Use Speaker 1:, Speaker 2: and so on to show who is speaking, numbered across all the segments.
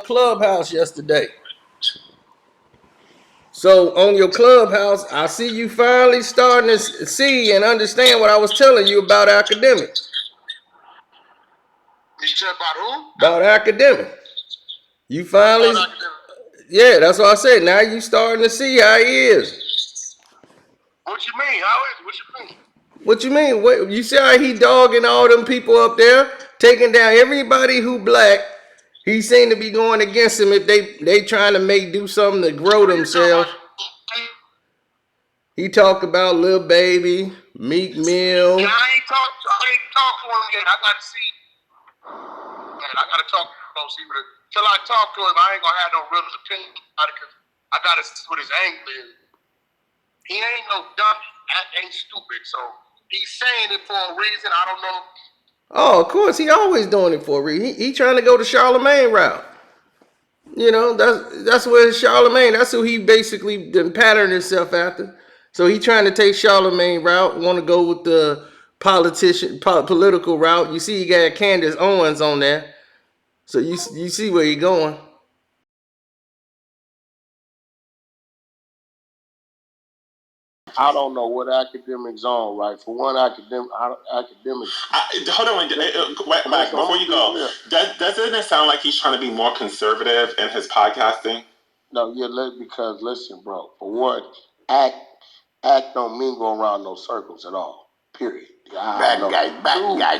Speaker 1: Clubhouse yesterday. So on your Clubhouse, I see you finally starting to see and understand what I was telling you about Akademiks.
Speaker 2: You said about who?
Speaker 1: About Akademiks. You finally, yeah, that's what I said. Now you starting to see how he is.
Speaker 2: What you mean? How is it? What you mean?
Speaker 1: What you mean? What you see how he dogging all them people up there, taking down everybody who black. He seemed to be going against him if they trying to do something to grow themselves. He talked about Lil Baby, Meek Mill.
Speaker 2: Yeah, I ain't talked to him yet. I got to see. Man, I got to talk to him. See, but till I talk to him, I ain't gonna have no real opinion about it because I got to see what his angle is. He ain't no dummy. That ain't stupid. So he's saying it for a reason. I don't know.
Speaker 1: Oh, of course, he always doing it for a reason. He trying to go the Charlemagne route. You know, that's where Charlemagne. That's who he basically patterned himself after. So he trying to take Charlemagne route. Want to go with the political route. You see, he got Candace Owens on there. So you see where he going.
Speaker 3: I don't know what Akademiks on, right? For one, Akademiks.
Speaker 4: Hold on, Wack, before you go, doesn't it sound like he's trying to be more conservative in his podcasting?
Speaker 3: No, because listen, bro. For one, act don't mean go around no circles at all. Period. Bad guy.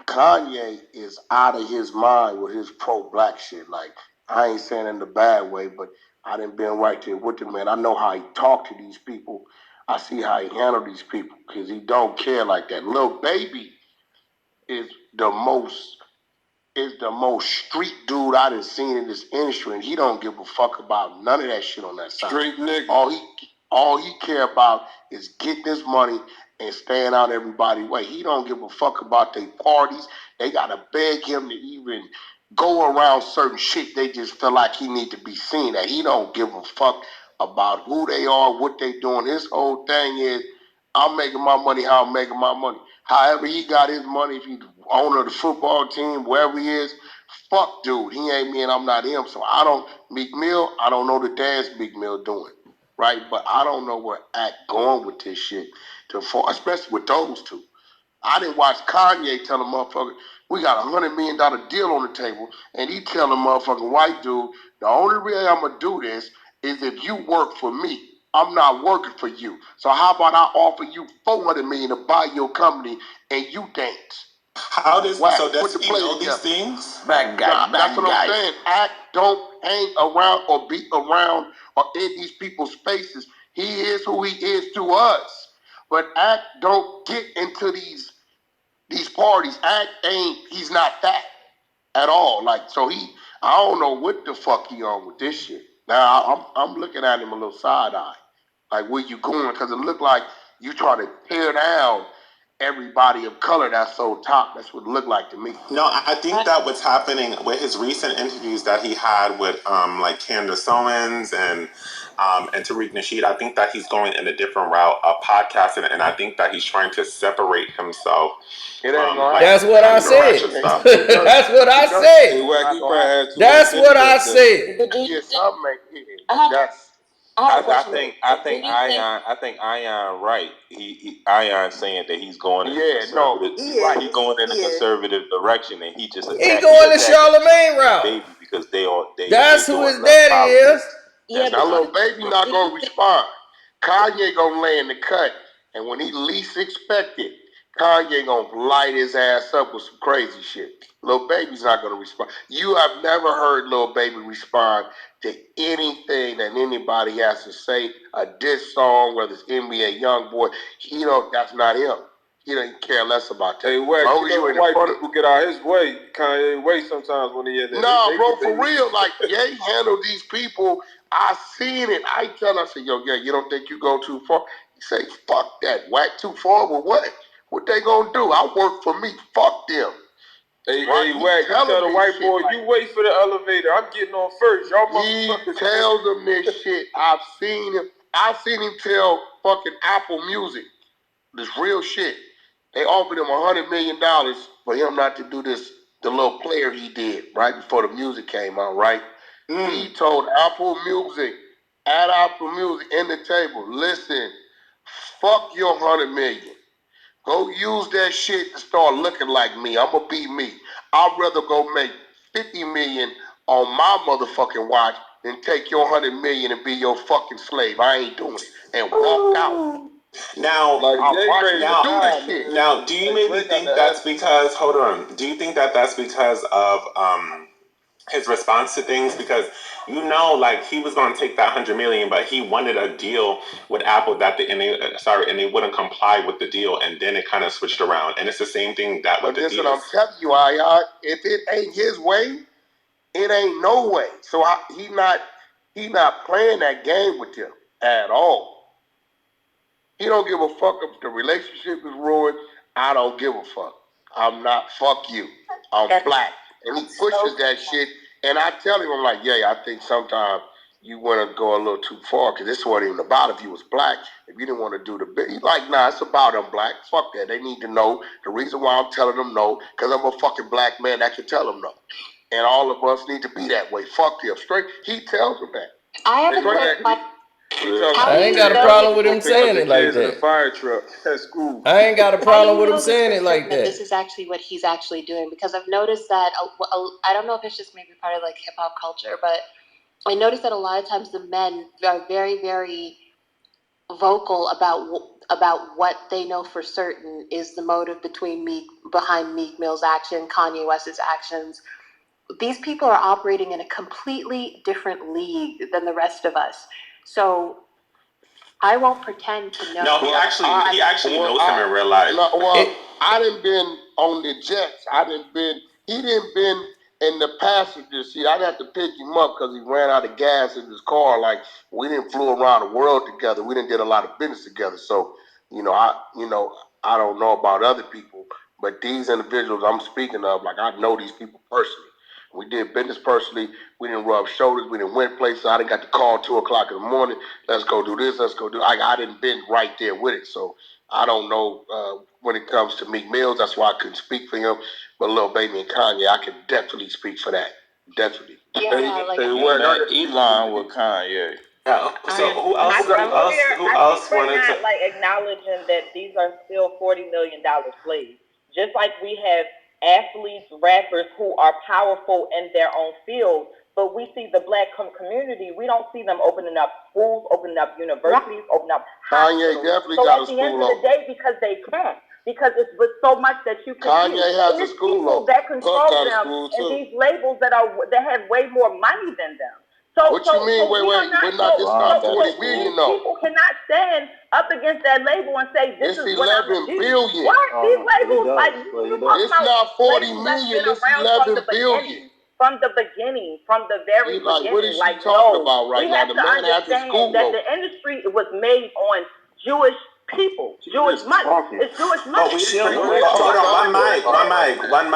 Speaker 3: Kanye is out of his mind with his pro-black shit. Like, I ain't saying in the bad way, but I done been right there with the man. I know how he talk to these people. I see how he handle these people because he don't care like that. Lil Baby is the most street dude I done seen in this industry, and he don't give a fuck about none of that shit on that side.
Speaker 2: Street nigga.
Speaker 3: All he care about is getting his money and staying out everybody's way. He don't give a fuck about their parties. They gotta beg him to even go around certain shit. They just feel like he need to be seen. That he don't give a fuck about who they are, what they doing. His whole thing is, I'm making my money how I'm making my money. However he got his money, if he's owner of the football team, wherever he is, fuck dude. He ain't me and I'm not him. So Meek Mill, I don't know the dance Meek Mill doing. Right? But I don't know where Act going with this shit, especially with those two. I didn't watch Kanye tell a motherfucker, we got $100 million deal on the table, and he tell a motherfucking white dude, the only way I'm going to do this is if you work for me. I'm not working for you. So how about I offer you $400 million to buy your company and you dance?
Speaker 4: How does
Speaker 3: Wack,
Speaker 4: so does he know these
Speaker 3: together.
Speaker 4: things?
Speaker 3: Bad guy. That's what I'm saying. Act don't hang around or be around or in these people's spaces. He is who he is to us. But Act don't get into these parties. He's not that at all. Like, so I don't know what the fuck he on with this shit. Now I'm looking at him a little side eye. Like, where you going? Because it looked like you trying to tear down everybody of color that's so top. That's what it looked like to me.
Speaker 4: No, I think that what's happening with his recent interviews that he had with like Candace Owens and Tariq Nasheed, I think that he's going in a different route of podcasting, and I think that he's trying to separate himself.
Speaker 1: That's what I said. That's what I said. That's what I said.
Speaker 5: I think Ion right. Ion saying that he's going in he's going in a conservative direction, and he just
Speaker 1: he going the Charlemagne route
Speaker 5: because
Speaker 1: that's who his daddy is.
Speaker 3: Yeah, now Lil Baby not gonna respond. Kanye gonna lay in the cut, and when he least expect it, Kanye gonna light his ass up with some crazy shit. Lil Baby's not gonna respond. You have never heard Lil Baby respond to anything that anybody has to say. A diss song, whether it's NBA YoungBoy, that's not him. He doesn't care less about that.
Speaker 2: Hey, Wack, white people get out his way. Kanye way sometimes when he in there.
Speaker 3: No, bro, for real. Like, he handle these people. I seen it. I said, yo, yeah, you don't think you go too far? He say, fuck that. Wack too far with what? What they gonna do? I work for me. Fuck them.
Speaker 2: Hey, Wack, you tell the white boy, you wait for the elevator. I'm getting on first. Y'all motherfuckers.
Speaker 3: He tells them this shit. I've seen him tell fucking Apple Music this real shit. They offered him $100 million for him not to do this, the little player he did right before the music came out, right? He told Apple Music, at Apple Music in the table, listen, fuck your 100 million. Go use that shit to start looking like me. I'ma be me. I'd rather go make 50 million on my motherfucking watch than take your 100 million and be your fucking slave. I ain't doing it. And walk out.
Speaker 4: Now,
Speaker 3: Now,
Speaker 4: do you maybe think that's because? Hold on. Do you think that that's because of his response to things? Because like he was going to take that 100 million, but he wanted a deal with Apple and they wouldn't comply with the deal, and then it kind of switched around. And it's the same thing that with the deals.
Speaker 3: I'm telling you, if it ain't his way, it ain't no way. So he not playing that game with them at all. He don't give a fuck if the relationship is ruined. I don't give a fuck. I'm not, fuck you. I'm black. And he pushes that shit. And I tell him, I'm like, yeah, I think sometimes you want to go a little too far, because this wasn't even about if you was black. If you didn't want to do the bit, he's like, nah, it's about them black. Fuck that. They need to know the reason why I'm telling them no, because I'm a fucking black man that can tell them no. And all of us need to be that way. Fuck them. Straight. He tells them that.
Speaker 6: I have a question.
Speaker 1: I ain't got a problem with him saying it like that.
Speaker 5: Fire truck. That's cool.
Speaker 1: I ain't got a problem with him saying it like that.
Speaker 6: This is actually what he's actually doing, because I've noticed that I don't know if it's just maybe part of like hip hop culture, but I noticed that a lot of times the men are very, very vocal about what they know for certain is the motive behind Meek Mill's action, Kanye West's actions. These people are operating in a completely different league than the rest of us. So I won't pretend to know.
Speaker 4: No, he actually knows him in real life.
Speaker 3: I done been on the jets. He didn't been in the passenger seat. I'd have to pick him up because he ran out of gas in his car. Like, we didn't flew around the world together. We didn't did a lot of business together. So, I don't know about other people, but these individuals I'm speaking of, like, I know these people personally. We did business personally. We didn't rub shoulders. We didn't went places. I didn't got the call 2:00 in the morning. Let's go do this. Let's go do. I didn't been right there with it. So I don't know when it comes to Meek Mills. That's why I couldn't speak for him. But Lil Baby and Kanye, I can definitely speak for that. Definitely.
Speaker 6: Yeah,
Speaker 5: Elon with Kanye.
Speaker 4: Yeah. So who else wanted to
Speaker 7: like acknowledging that these are still $40 million slaves? Just like we have athletes, rappers who are powerful in their own field, but we see the black community, we don't see them opening up schools, opening up universities, opening up hospitals.
Speaker 3: Kanye definitely got a school.
Speaker 7: So at the end of the day, because they can't, because it's with so much that you can do.
Speaker 3: Kanye has a school
Speaker 7: people that control them, and these labels that have way more money than them. So,
Speaker 3: what you mean? Wait, we're not just about 40 million, though.
Speaker 7: People cannot stand up against that label and say this is what I'm
Speaker 3: $11 billion.
Speaker 7: What? These labels, like
Speaker 3: it's not 40 million. It's 11 billion.
Speaker 7: From the beginning, from the very beginning.
Speaker 3: What is she talking about right now? The man has a school
Speaker 7: that the industry was made on Jewish people, Jewish money. It's Jewish money.
Speaker 4: Hold on, one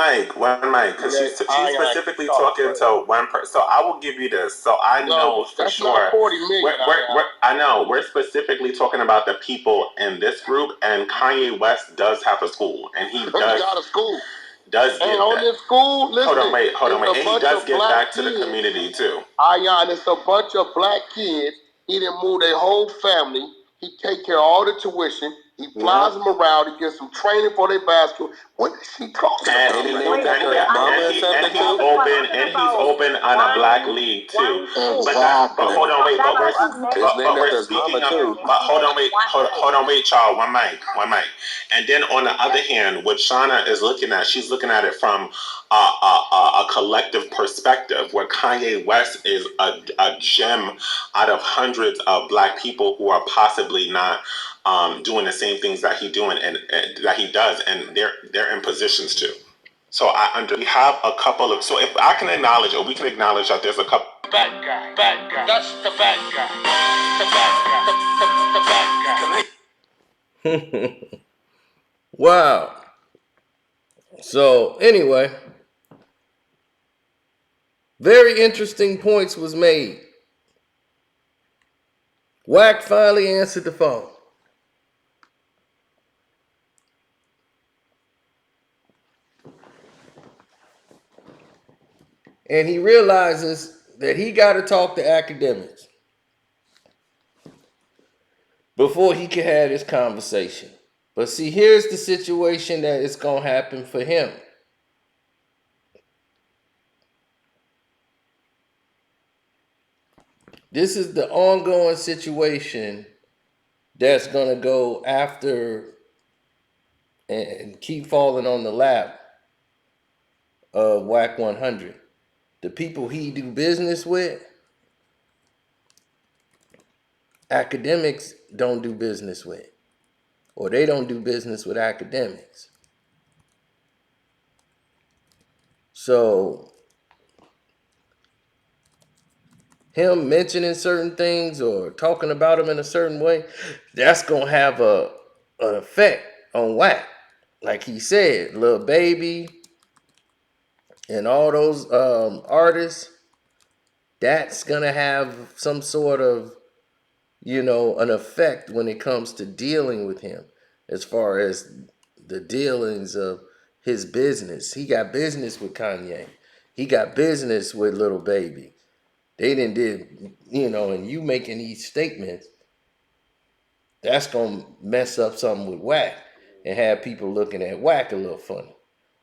Speaker 4: mic, because she's specifically talking to one person. So I will give you this. So I know for sure.
Speaker 3: Not 40 million.
Speaker 4: I know we're specifically talking about the people in this group, and Kanye West does have a school, and he
Speaker 3: got a school.
Speaker 4: Does give
Speaker 3: on this school, listen.
Speaker 4: Hold on, wait. And he does give back to the community too.
Speaker 3: It's a bunch of black kids. He didn't move their whole family. He take care of all the tuition. He flies them around. He gets some training for their basketball. What is he talking about?
Speaker 4: And he's open on a black league too. But hold on, wait. Hold on, wait, y'all. One mic. And then on the other hand, what Shauna is looking at, she's looking at it from a collective perspective, where Kanye West is a gem out of hundreds of black people who are possibly not doing the same things that he doing and that he does, and they're in positions to. So we have a couple of. So if I can acknowledge, or we can acknowledge that there's a couple.
Speaker 3: Bad guy. That's the bad guy. The bad guy.
Speaker 1: Wow. So anyway, very interesting points was made. Wack finally answered the phone. And he realizes that he got to talk to Akademiks before he can have this conversation. But see, here's the situation that is going to happen for him. This is the ongoing situation that's going to go after and keep falling on the lap of Wack 100. The people he do business with, Akademiks don't do business with, or they don't do business with Akademiks. So him mentioning certain things or talking about them in a certain way, that's gonna have an effect on Wack. Like he said, Lil Baby and all those artists, that's gonna have some sort of, an effect when it comes to dealing with him, as far as the dealings of his business. He got business with Kanye. He got business with Lil Baby. They did, and you making these statements, that's gonna mess up something with Wack and have people looking at Wack a little funny,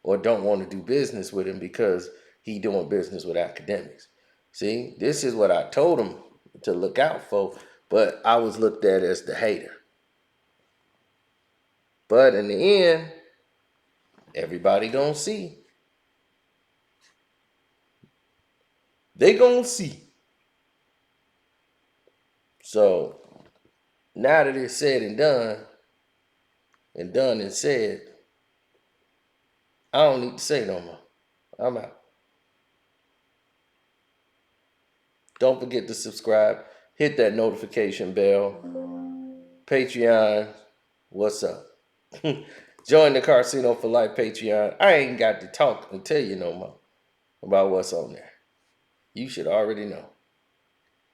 Speaker 1: or don't want to do business with him because he doing business with Akademiks. See, this is what I told him to look out for, but I was looked at as the hater. But in the end, everybody gonna see. They gonna see. So now that it's said and done and said, I don't need to say no more. I'm out. Don't forget to subscribe. Hit that notification bell. Patreon, what's up? Join the Karceno4life Patreon. I ain't got to talk and tell you no more about what's on there. You should already know.